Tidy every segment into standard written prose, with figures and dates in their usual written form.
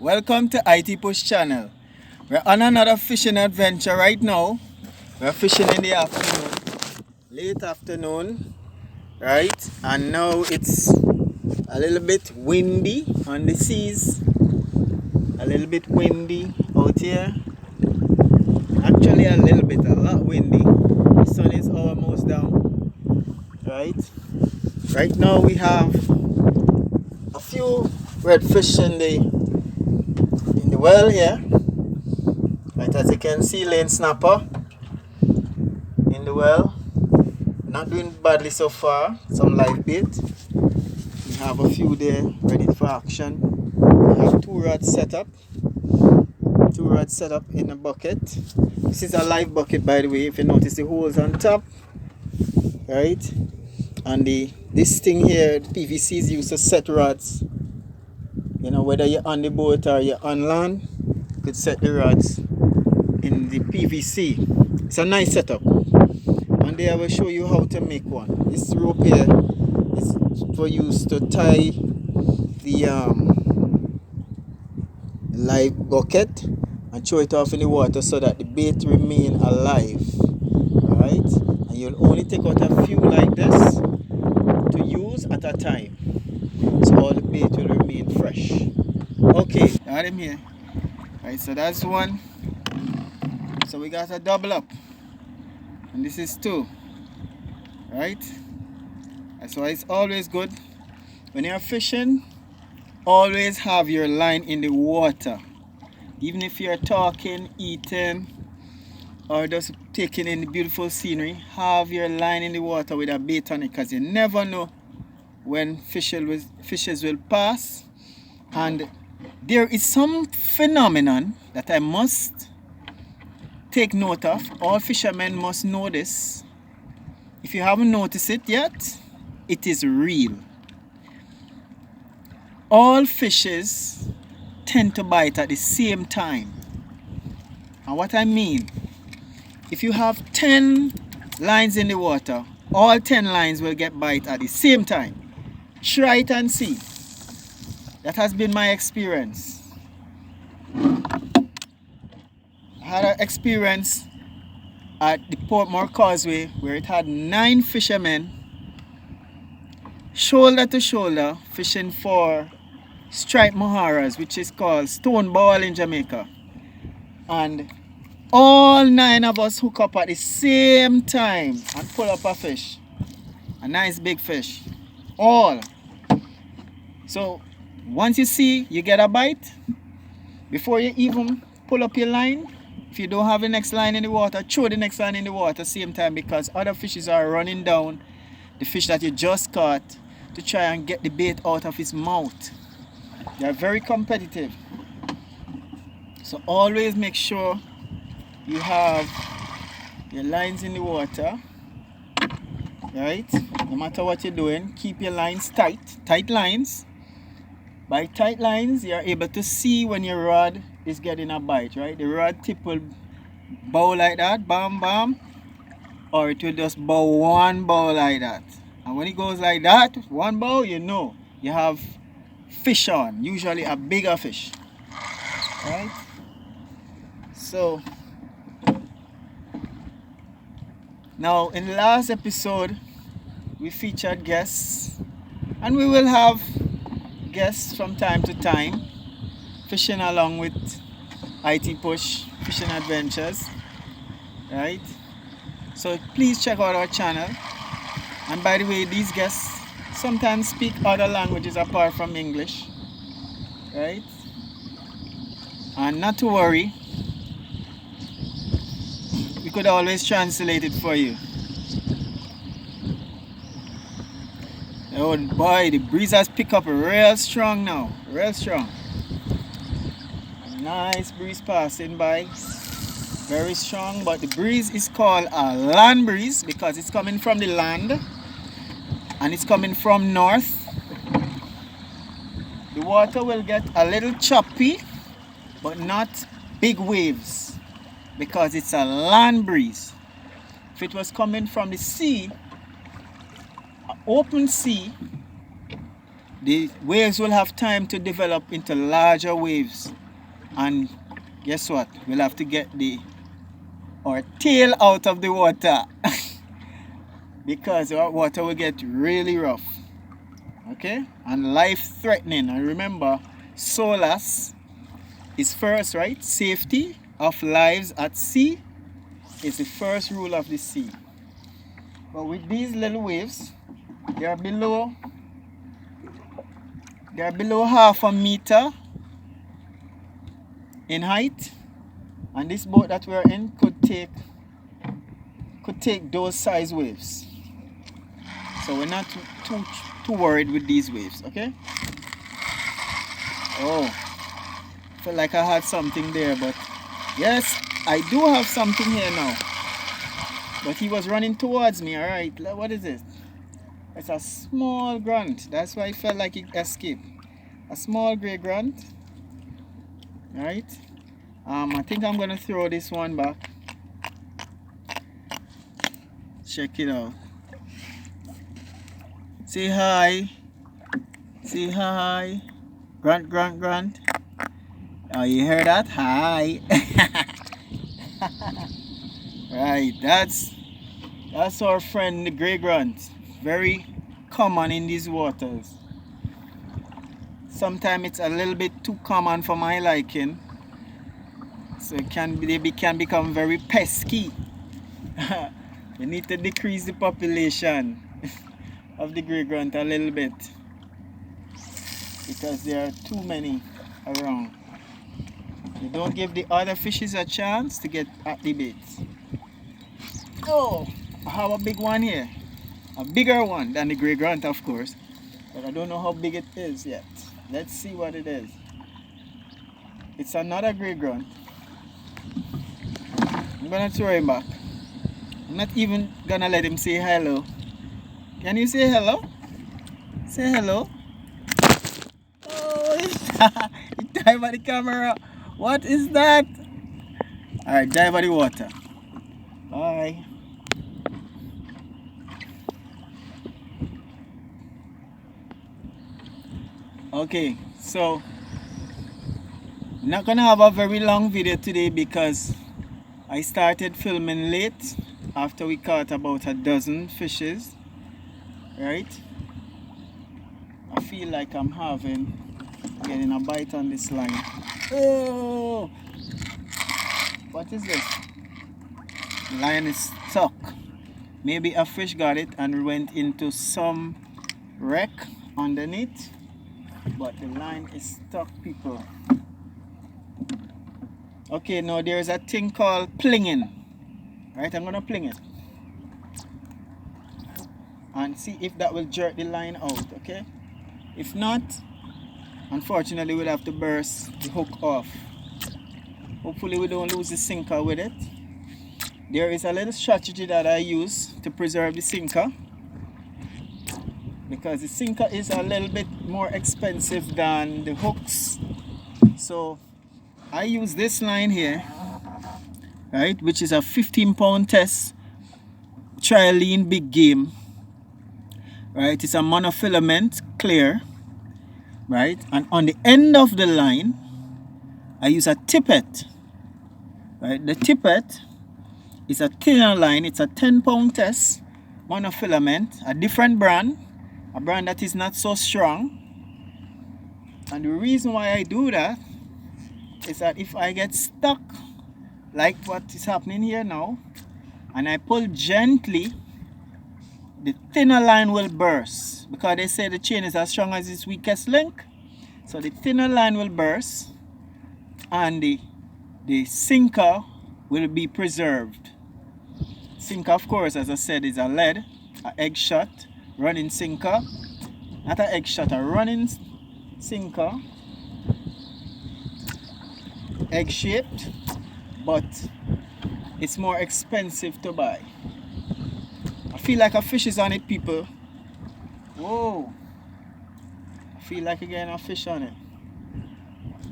Welcome to IT Push channel. We're on another fishing adventure right now. We're fishing in the afternoon, late afternoon, right? And now it's a little bit windy on the seas. A little bit windy out here. Actually a lot windy. The sun is almost down, right? Right now we have a few redfish in the well here. Right, as you can see, lane snapper in the well. Not doing badly so far. Some live bait. We have a few there ready for action. We have two rods set up. Two rods set up in a bucket. This is a live bucket, by the way. If you notice the holes on top, right? And this thing here, the PVC is used to set rods. You know, whether you're on the boat or you're on land, you could set the rods in the PVC. It's a nice setup. And there I will show you how to make one. This rope here is for use to tie the live bucket and throw it off in the water so that the bait remain alive. Alright? And you'll only take out a few like this to use at a time. So all the bait will remain fresh. Okay, got him here. Right, so that's one. So we got a double up. And this is two. Right? That's why it's always good when you're fishing, always have your line in the water. Even if you're talking, eating, or just taking in the beautiful scenery, have your line in the water with a bait on it, because you never know when fishes will pass. And there is some phenomenon that I must take note of. All fishermen must know this. If you haven't noticed it yet, it is real. All fishes tend to bite at the same time. And what I mean, if you have 10 lines in the water, all 10 lines will get bite at the same time. Try it and see. That has been my experience. I had an experience at the Portmore Causeway where it had 9 fishermen shoulder to shoulder fishing for striped moharas, which is called stone ball in Jamaica. And all 9 of us hook up at the same time and pull up a fish. A nice big fish. All. So once you see you get a bite, before you even pull up your line, if you don't have the next line in the water, throw the next line in the water same time, because other fishes are running down the fish that you just caught to try and get the bait out of his mouth. They are very competitive. So always make sure you have your lines in the water, right? No matter what you're doing, keep your lines tight lines. By tight lines, you're able to see when your rod is getting a bite, right? The rod tip will bow like that, bam bam, or it will just bow one bow like that. And when it goes like that, one bow, you know you have fish on, usually a bigger fish, right? So now in the last episode we featured guests, and we will have guests from time to time fishing along with IT Push Fishing Adventures, right? So please check out our channel. And by the way, these guests sometimes speak other languages apart from English, right? And not to worry, we could always translate it for you. Oh boy, the breeze has picked up real strong now, real strong. Nice breeze passing by, very strong, but the breeze is called a land breeze because it's coming from the land and it's coming from north. The water will get a little choppy, but not big waves, because it's a land breeze. If it was coming from the sea, an open sea, the waves will have time to develop into larger waves, and guess what, we'll have to get our tail out of the water because our water will get really rough, okay, and life-threatening. And remember, SOLAS is first, right? Safety of lives at sea is the first rule of the sea. But with these little waves, they are below half a meter in height, and this boat that we're in could take those size waves. So we're not too worried with these waves, okay? Oh, felt like I had something there, but yes, I do have something here now. But he was running towards me, alright. What is it? It's a small grunt. That's why I felt like it escaped. A small grey grunt. Right? I think I'm gonna throw this one back. Check it out. Say hi. Say hi. Grunt, grunt, grunt. Oh, you heard that? Hi. Right, that's our friend the grey grunt. Very common in these waters. Sometimes it's a little bit too common for my liking, so they can become very pesky. We need to decrease the population of the grey grunt a little bit because there are too many around. You don't give the other fishes a chance to get at the bait. Oh, I have a big one here. A bigger one than the grey grunt, of course, but I don't know how big it is yet. Let's see what it is. It's another grey grunt. I'm gonna throw him back. I'm not even gonna let him say hello. Can you say hello? Say hello. Oh, he dive at the camera. What is that? Alright, dive at the water. Bye. Okay, so I'm not gonna have a very long video today because I started filming late after we caught about a dozen fishes, right? I feel like I'm getting a bite on this line. Oh, what is this? The line is stuck. Maybe a fish got it and went into some wreck underneath. But the line is stuck, people. Okay, now there's a thing called plinging. Right, I'm gonna pling it and see if that will jerk the line out, okay? If not, unfortunately we'll have to burst the hook off. Hopefully we don't lose the sinker with it. There is a little strategy that I use to preserve the sinker, because the sinker is a little bit more expensive than the hooks. So I use this line here, right, which is a 15-pound test trilene big game, right? It's a monofilament clear, right? And on the end of the line I use a tippet, right? The tippet is a thinner line. It's a 10-pound test monofilament, a different brand, a brand that is not so strong. And the reason why I do that is that if I get stuck like what is happening here now and I pull gently, the thinner line will burst, because they say the chain is as strong as its weakest link. So the thinner line will burst and the sinker will be preserved. Sinker, of course, as I said, is a lead, an egg shot running sinker. Not an egg shot, a running sinker, egg shaped, but it's more expensive to buy. I feel like a fish is on it, people. Whoa, I feel like again a fish on it.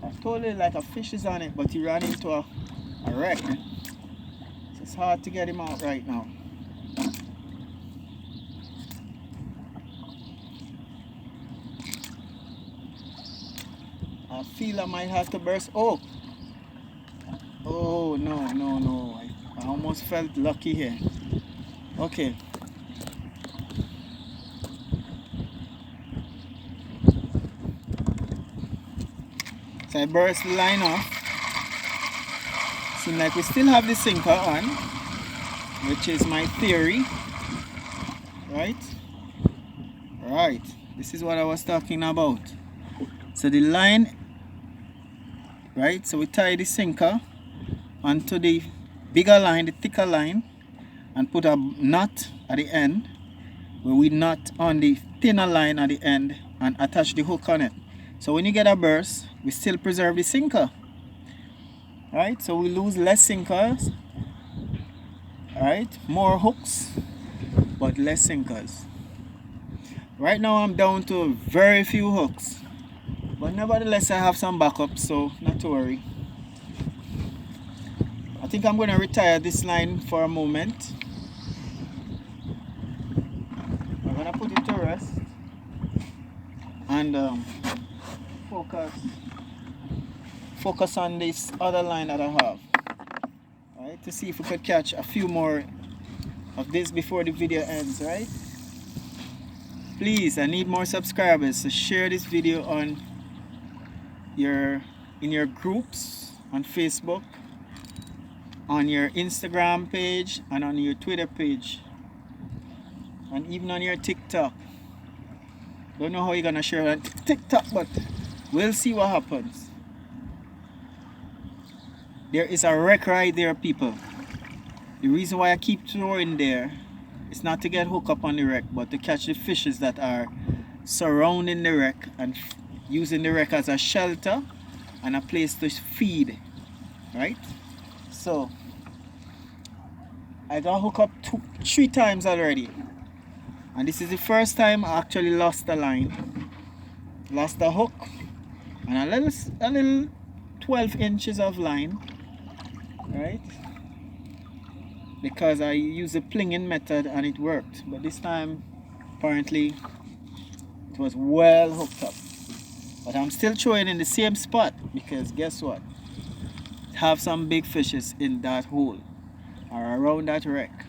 I told you like a fish is on it, but he ran into a wreck. So it's hard to get him out right now. I feel I might have to burst. Oh no, I almost felt lucky here. Okay, so I burst the line off. Seems like we still have the sinker on, which is my theory. Right, this is what I was talking about. So the line, right, so we tie the sinker onto the bigger line, the thicker line, and put a knot at the end, where we knot on the thinner line at the end and attach the hook on it. So when you get a burst, we still preserve the sinker. Right, so we lose less sinkers, right, more hooks but less sinkers. Right now I'm down to very few hooks, but nevertheless I have some backup, so not to worry. I think I'm going to retire this line for a moment. I'm going to put it to rest and focus on this other line that I have, right, to see if we could catch a few more of this before the video ends. Right, please, I need more subscribers, so share this video on in your groups on Facebook, on your Instagram page, and on your Twitter page, and even on your TikTok. Don't know how you're gonna share on TikTok, but we'll see what happens. There is a wreck right there, people. The reason why I keep throwing there is not to get hooked up on the wreck, but to catch the fishes that are surrounding the wreck and using the wreck as a shelter and a place to feed. Right? So I got hooked up 3 times already, and this is the first time I actually lost a line, lost a hook, and a little 12 inches of line. Right, because I used the plinging method and it worked, but this time apparently it was well hooked up. But I'm still throwing in the same spot, because guess what, have some big fishes in that hole or around that wreck.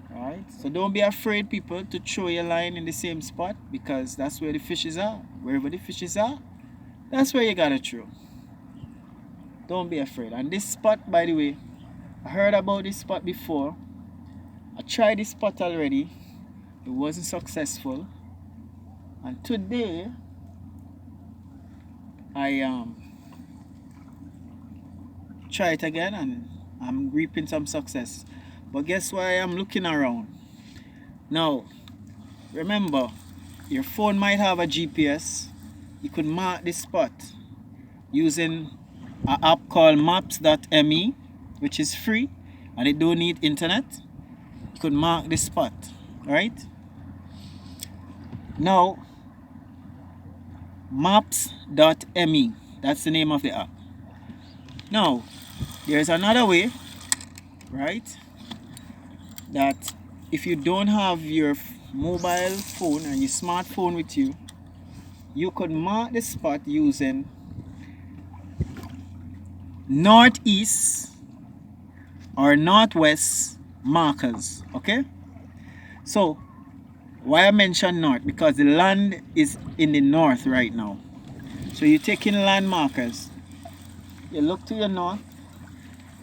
Right, so don't be afraid, people, to throw your line in the same spot, because that's where the fishes are. Wherever the fishes are, that's where you gotta throw. Don't be afraid. And this spot, by the way, I heard about this spot before. I tried this spot already. It wasn't successful. And today I try it again and I'm reaping some success. But guess why I'm looking around? Now, remember, your phone might have a GPS. You could mark this spot using an app called maps.me, which is free and it don't need internet. You could mark this spot, right? Now, maps.me, that's the name of the app. Now, there's another way, right, that if you don't have your mobile phone and your smartphone with you, you could mark the spot using northeast or northwest markers. Okay, so why I mention north, because the land is in the north right now. So you're taking land markers, you look to your north,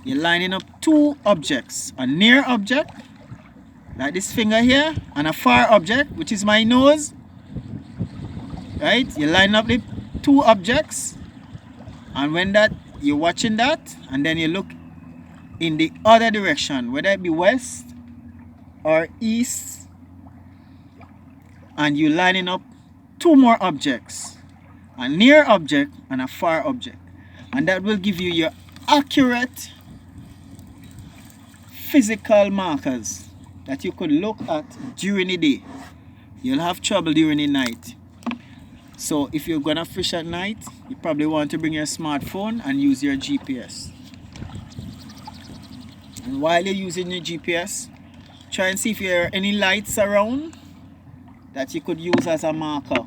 you're lining up 2 objects, a near object like this finger here and a far object, which is my nose. Right, you line up the 2 objects, and when that you're watching that, and then you look in the other direction, whether it be west or east, and you're lining up 2 more objects, a near object and a far object, and that will give you your accurate physical markers that you could look at during the day. You'll have trouble during the night. So if you're gonna fish at night, you probably want to bring your smartphone and use your GPS. And while you're using your GPS, try and see if there are any lights around that you could use as a marker.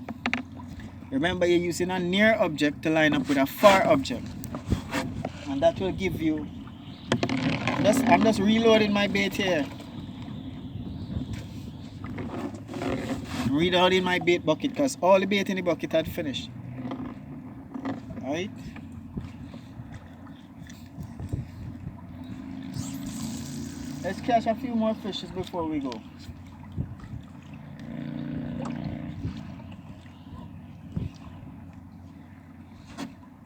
Remember, you're using a near object to line up with a far object, and that will give you. I'm just reloading my bait here. I'm reloading my bait bucket because all the bait in the bucket had finished. Alright. Let's catch a few more fishes before we go.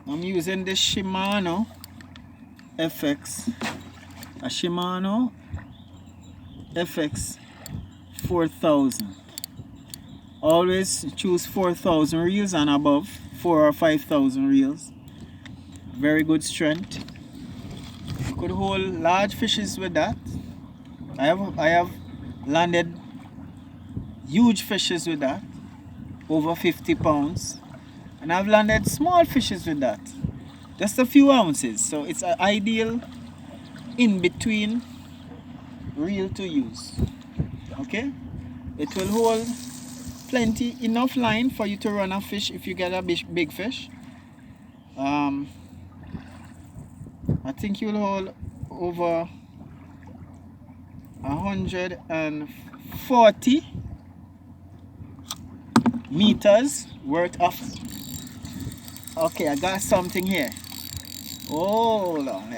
I'm using this Shimano FX, a Shimano FX 4000. Always choose 4000 reels and above, 4 or 5000 reels. Very good strength. You could hold large fishes with that. I have landed huge fishes with that, over 50 pounds. And I've landed small fishes with that, just a few ounces. So it's an ideal in between reel to use. Okay, it will hold plenty enough line for you to run a fish if you get a big fish. I think you'll hold over 140 meters worth of. Okay, I got something here. Hold on,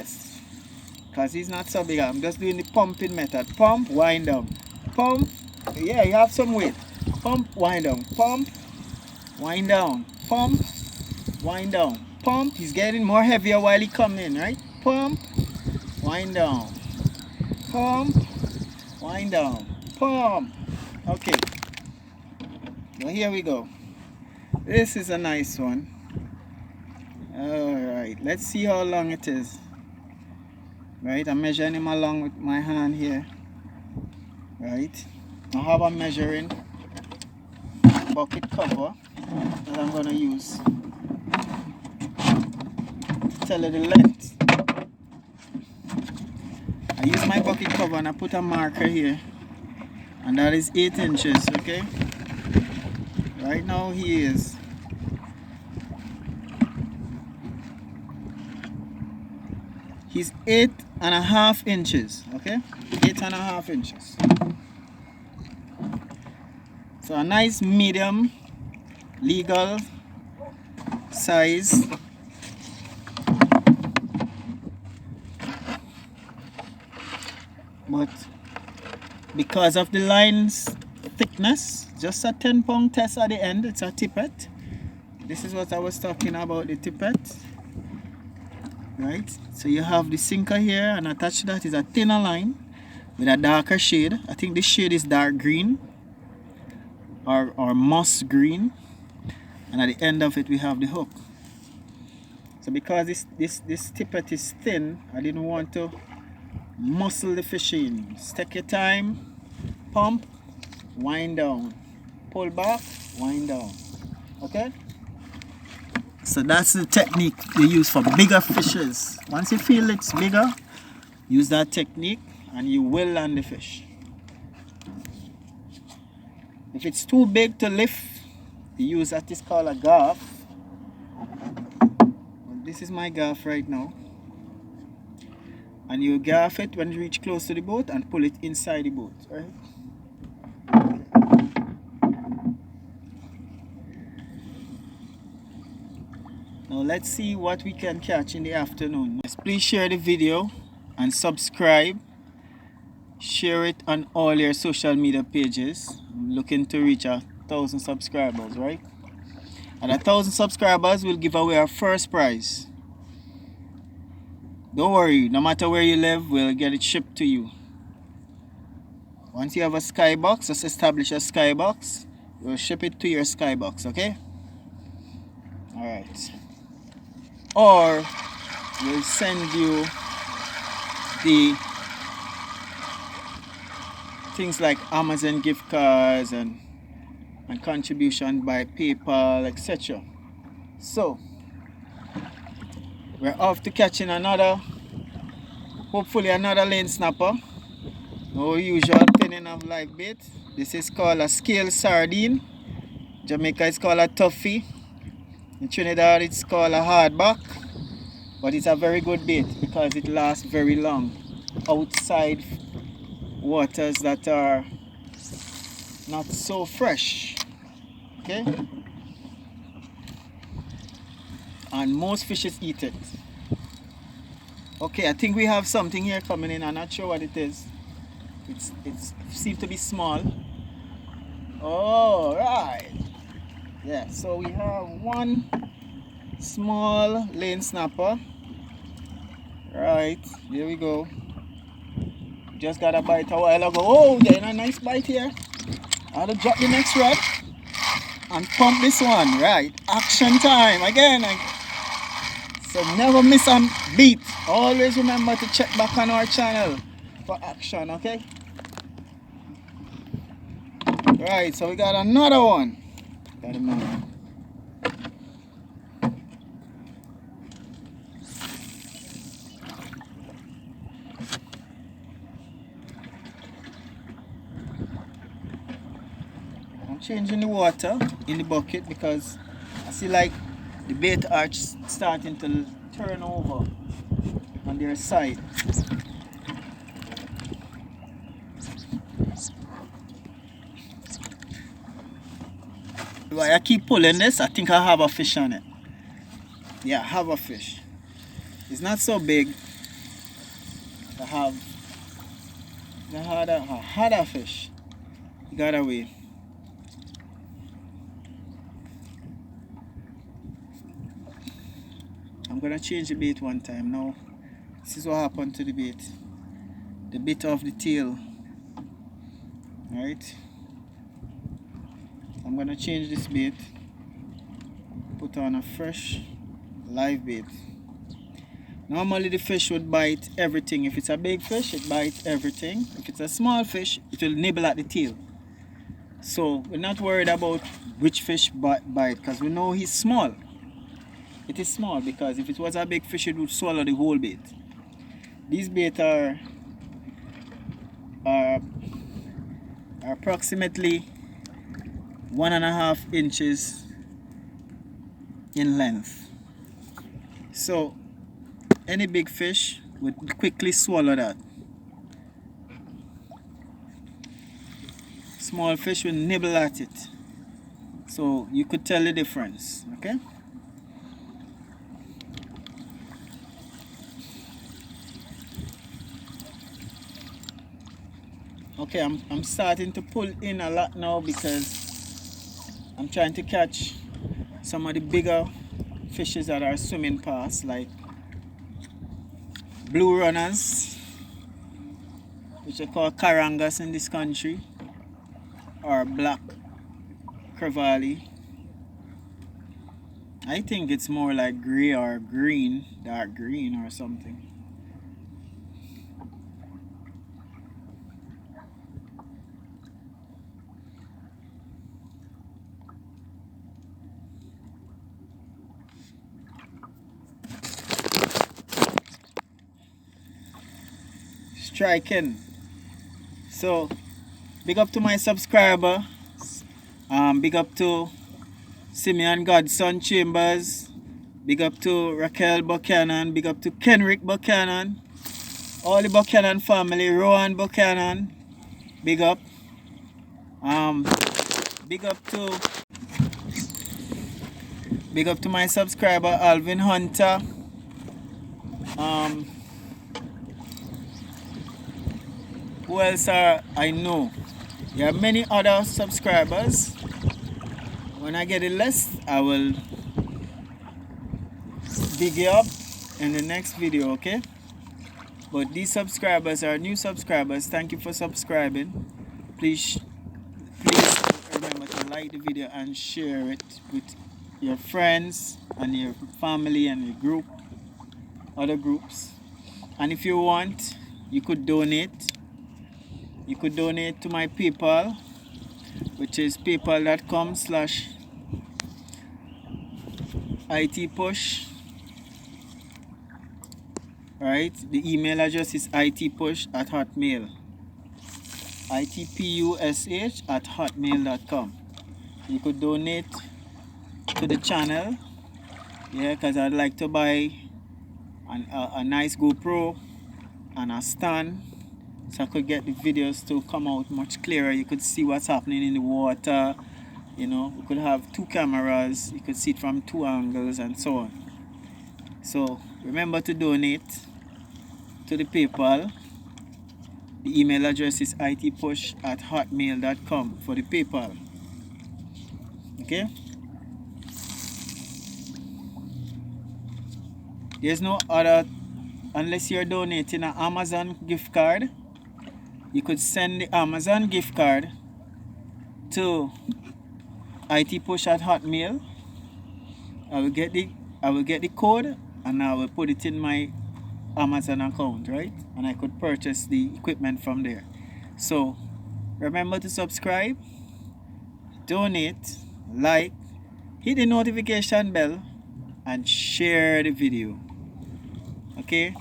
because he's not so big. I'm just doing the pumping method. Pump, wind down. Pump, yeah, you have some weight. Pump, wind down. Pump, wind down. Pump, wind down. Pump, he's getting more heavier while he comes in, right? Pump, wind down. Pump, wind down. Pump. Okay. So here we go. This is a nice one. Alright, let's see how long it is. Right, I'm measuring him along with my hand here. Right, I have a measuring bucket cover that I'm going to use to tell it the length. I use my bucket cover and I put a marker here, and that is 8 inches. Okay, right now he is he's 8.5 inches. Okay, 8.5 inches. So a nice medium legal size. But because of the line's thickness, just a 10-pound test at the end. It's a tippet. This is what I was talking about, the tippet. Right, so you have the sinker here, and attached to that is a thinner line with a darker shade. I think this shade is dark green or moss green, and at the end of it we have the hook. So because this tippet is thin, I didn't want to muscle the fish in. Just take your time, pump, wind down, pull back, wind down. Okay, so that's the technique they use for bigger fishes. Once you feel it's bigger, use that technique and you will land the fish. If it's too big to lift, you use that is called a gaff. Well, this is my gaff right now. And you gaff it when you reach close to the boat and pull it inside the boat. Right? Now let's see what we can catch in the afternoon. Please share the video and subscribe. Share it on all your social media pages. I'm looking to reach 1,000 subscribers, right? At 1,000 subscribers, we'll give away our first prize. Don't worry, no matter where you live, we'll get it shipped to you. Once you have a skybox, just establish a skybox. We'll ship it to your skybox, okay? Alright. Or we'll send you the things like Amazon gift cards and contribution by PayPal, etc. So we're off to catching hopefully another lane snapper. No usual pinning of live bait. This is called a scale sardine. Jamaica is called a tuffy. In Trinidad it's called a hardback, but it's a very good bait because it lasts very long outside waters that are not so fresh. Okay? And most fishes eat it. Okay, I think we have something here coming in. I'm not sure what it is. It seems to be small. Oh, right. Yeah, so we have one small lane snapper. Right, there we go. Just got a bite a while ago. Oh, getting a nice bite here. I have to drop the next rod and pump this one. Right, action time again. So never miss a beat. Always remember to check back on our channel for action, okay? Right, so we got another one. Got him now. I'm changing the water in the bucket because I see like the bait arch starting to turn over on their side. Why I keep pulling this, I think I have a fish on it. Yeah, I have a fish. It's not so big. I had a fish. It got away. I'm gonna change the bait one time now. This is what happened to the bait. The bit of the tail. Right? I'm gonna change this bait. Put on a fresh live bait. Normally the fish would bite everything. If it's a big fish, it bites everything. If it's a small fish, it will nibble at the tail. So we're not worried about which fish bite because we know he's small. It is small because if it was a big fish, it would swallow the whole bait. These bait are approximately 1.5 inches in length. So any big fish would quickly swallow that. Small fish will nibble at it. So you could tell the difference, okay? Okay, I'm starting to pull in a lot now because I'm trying to catch some of the bigger fishes that are swimming past, like blue runners, which are called carangas in this country, or black crevalle. I think it's more like gray or green, dark green or something. Striking. So big up to my subscriber. Big up to Simeon Godson Chambers. Big up to Raquel Buchanan. Big up to Kenrick Buchanan. All the Buchanan family. Rowan Buchanan. Big up. Big up to my subscriber Alvin Hunter. Who else are I know? There are many other subscribers. When I get a list, I will dig you up in the next video, okay? But these subscribers are new subscribers. Thank you for subscribing. Please remember to like the video and share it with your friends and your family and your group, other groups. And if you want, you could donate. You could donate to my PayPal, which is paypal.com/itpush. Right? The email address is itpush@hotmail. itpush@hotmail.com. You could donate to the channel Yeah, because I'd like to buy a nice GoPro and a stand so I could get the videos to come out much clearer. You could see what's happening in the water. You know, we could have 2 cameras. You could see it from 2 angles and so on. So remember to donate to the PayPal. The email address is itpush@hotmail.com for the PayPal. Okay? There's no other, unless you're donating an Amazon gift card. You could send the Amazon gift card to itpush@hotmail. I will get the code and I will put it in my Amazon account, right? And I could purchase the equipment from there. So remember to subscribe, donate, like, hit the notification bell, and share the video. Okay,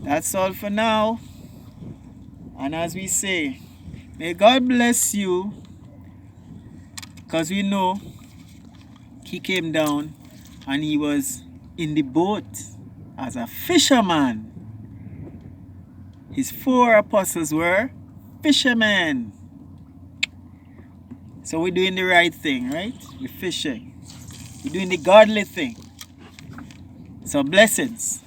that's all for now. And as we say, may God bless you, because we know he came down and he was in the boat as a fisherman. His 4 apostles were fishermen. So we're doing the right thing, right? We're fishing. We're doing the godly thing. So blessings.